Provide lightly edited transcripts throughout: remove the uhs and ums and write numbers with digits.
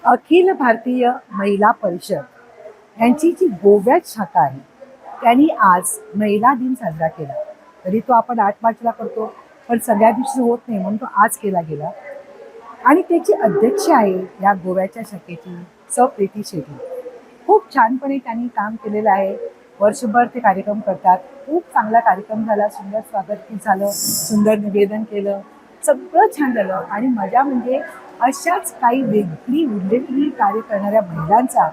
अखिल भारतीय महिला परिषद यांची जी गोव्यात शाखा आहे त्यांनी आज महिला दिन साजरा केला. तरी तो आपण 8 मार्चला करतो, पण सगळ्या दिवशी होत नाही म्हणून तो आज केला गेला. आणि त्याची अध्यक्ष आहे या गोव्याच्या शाखेची सौ प्रीती शेट्टी. खूप छानपणे त्यांनी काम केलेलं आहे. वर्षभर ते कार्यक्रम करतात. खूप चांगला कार्यक्रम झाला, सुंदर स्वागत झालं, सुंदर निवेदन केलं, सगळं छान झालं. आणि मजा म्हणजे अशाच काही वेगळी उल्लेखनीय कार्य करणाऱ्या महिलांचा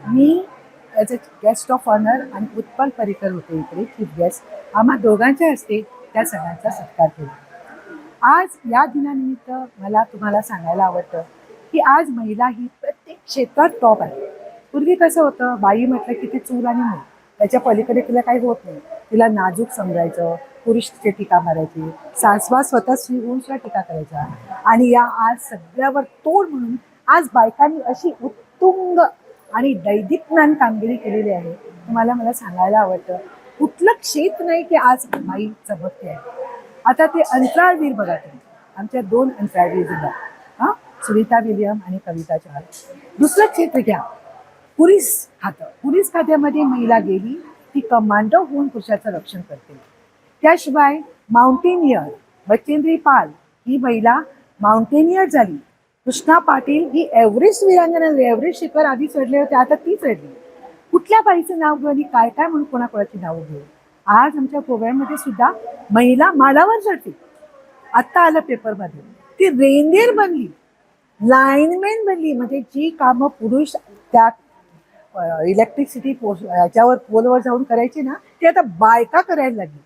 मी as a guest of honour आणि उत्पल पर्रिकर होते इकडे चीफ गेस्ट, आम्हा दोघांच्या हस्ते त्या सगळ्यांचा सत्कार केला. आज या दिनानिमित्त मला तुम्हाला सांगायला आवडतं की आज महिला ही प्रत्येक क्षेत्रात टॉप आहे. पूर्वी कसं होतं, बाई म्हटलं की ती चूल आणि मूल, त्याच्या पलीकडे तिला काही होत नाही. तिला नाजूक समजायचं, पुरुष तिचे टीका मारायची, सासवा स्वतः होऊन सुद्धा टीका करायचा. आणि या आज सगळ्यावर तोड म्हणून आज बायकांनी अशी उत्तुंग आणि दैदिप्यमान कामगिरी केलेली आहे. तुम्हाला मला सांगायला आवडतं, कुठलं क्षेत्र नाही की आज बाई चमकते आहे. आता ते अंतराळवीर बघा तुम्ही, आमच्या 2 अंतराळवीर दिला, हां, सुनीता विलियम आणि कविता चव्हाण. दुसरं क्षेत्र घ्या, पोलीस खातं. पोलीस खात्यामध्ये महिला गेली, ती कमांडो होऊन पुरुषाचं रक्षण करते. त्याशिवाय माउंटेनियर बचेंद्री पाल ही महिला माउंटेनियर झाली. कृष्णा पाटील ही एव्हरेस्ट वीरांगना, एव्हरेस्ट शिखर आधी चढले होते, आता ती चढली. कुठल्या बाईचं नाव घेऊ आणि काय काय म्हणून कोणाकोणाची नावं घेऊ. आज आमच्या गोव्यामध्ये सुद्धा महिला माडावर चढते. आत्ता आलं पेपरमध्ये, ती रेंदेर बनली, लाईनमॅन बनली. म्हणजे जी कामं पुरुष त्या इलेक्ट्रिसिटी याच्यावर पोलवर जाऊन करायची ना, ते आता बायका करायला लागली.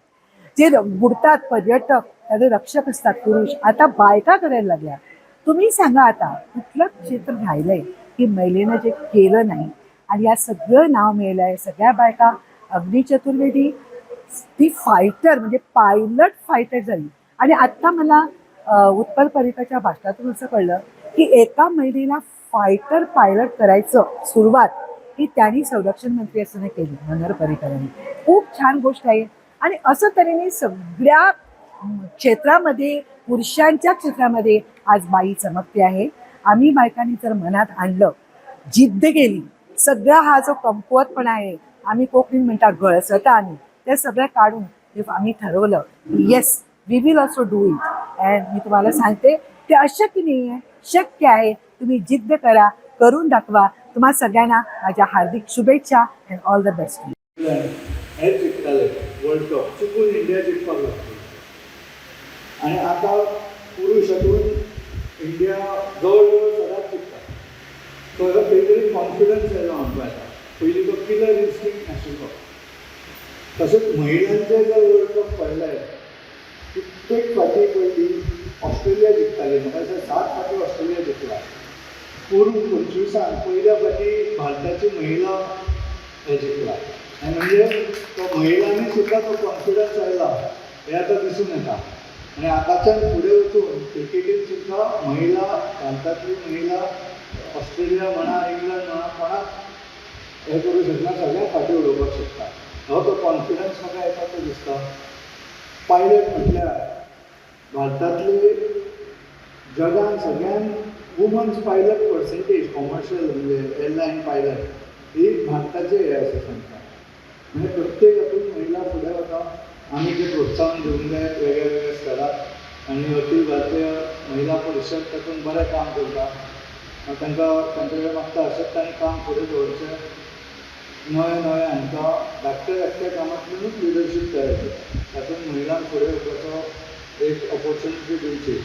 जे बुडतात पर्यटक, त्याचे रक्षक असतात पुरुष, आता बायका करायला लागल्या. तुम्ही सांगा आता कुठलं क्षेत्र राहिलंय की महिलेनं जे केलं नाही. आणि या सगळं नाव मिळालं आहे. सगळ्या बायका, अग्नी चतुर्वेदी ती फायटर म्हणजे पायलट फायटर झाली. आणि आत्ता मला उत्पल पर्रिकरच्या भाषणातून असं कळलं की एका महिलेला फायटर पायलट करायचं सुरुवात ही त्यांनी संरक्षण मंत्री असताना केली, मनोहर पर्रिकरांनी. खूप छान गोष्ट आहे. आणि असं तऱ्हेने सगळ्या क्षेत्रामध्ये, पुरुषांच्या क्षेत्रामध्ये आज बाई चमकते आहे. आम्ही बायकांनी जर मनात आणलं, जिद्द केली, सगळा हा जो कमकुवतपणा आहे, आम्ही कोकणी म्हणतात गळसट, आम्ही ते सगळं काढून आम्ही ठरवलं yes we will also do it. And मी तुम्हाला सांगते ते अशक्य नाही आहे, शक्य आहे. तुम्ही जिद्द करा, करून दाखवा. तुम्हा सगळ्यांना माझ्या हार्दिक शुभेच्छा अँड ऑल द बेस्ट. हेच जिंकताले वर्ल्ड कप, चुकून इंडिया जिंकपाक लागली. आणि आता पुरुष हातून इंडिया जवळ सदांच जिंकता. तो खंय तरी कॉन्फिडन्स येयलो आमकां येता. पयलीं तो किलर इन्स्टिंक्ट नाशिल्लो. तशेंच महिलांचे जर वर्ल्ड कप पडले, कित्येक फाटी पयलीं ऑस्ट्रेलिया जिंकताली. म्हाका दिसता 7 फाटी ऑस्ट्रेलिया जिंकला. पूर्ण 25 पहिल्या फाटी भारताची महिला हे जिंकला. आणि म्हणजे तो महिलांनी सुद्धा तो कॉन्फिडन्स आयला हे आता दिसून येता. आणि आताच्यान फुडें वचून क्रिकेटीन सुद्धा महिला, भारतातली महिला ऑस्ट्रेलिया म्हणा, इंग्लंड म्हणा, कोणाक हे करूं शकना, सगळ्यांक फाटीं उडोवपाक शकता. हो तो कॉन्फिडन्स म्हाका येता तो दिसता. पायलट म्हटल्यार भारतातली जगान सगळ्यान वुमन्स पायलट पर्सेंटेज कॉमर्शियल म्हणजे एअरलायन पायलट ही भारताचे हे अशें सांगता. म्हणजे प्रत्येक हातून महिला फुडें वता. आमी जे प्रोत्साहन दिवंक जाय वेगळ्या वेगळ्या स्तरात. आनी अखिल भारतीय महिला परिशद तातूंत बरें काम करता. तांकां तांचे कडेन मागता अशेंच तांणी काम फुडें दवरचें. नवे नवे हांकां धाकट्या कामांतल्यानूच लिडरशीप तयार करता. तातूंत महिलांक फुडें वचपाचो एक ऑपॉर्च्युनिटी दिवची.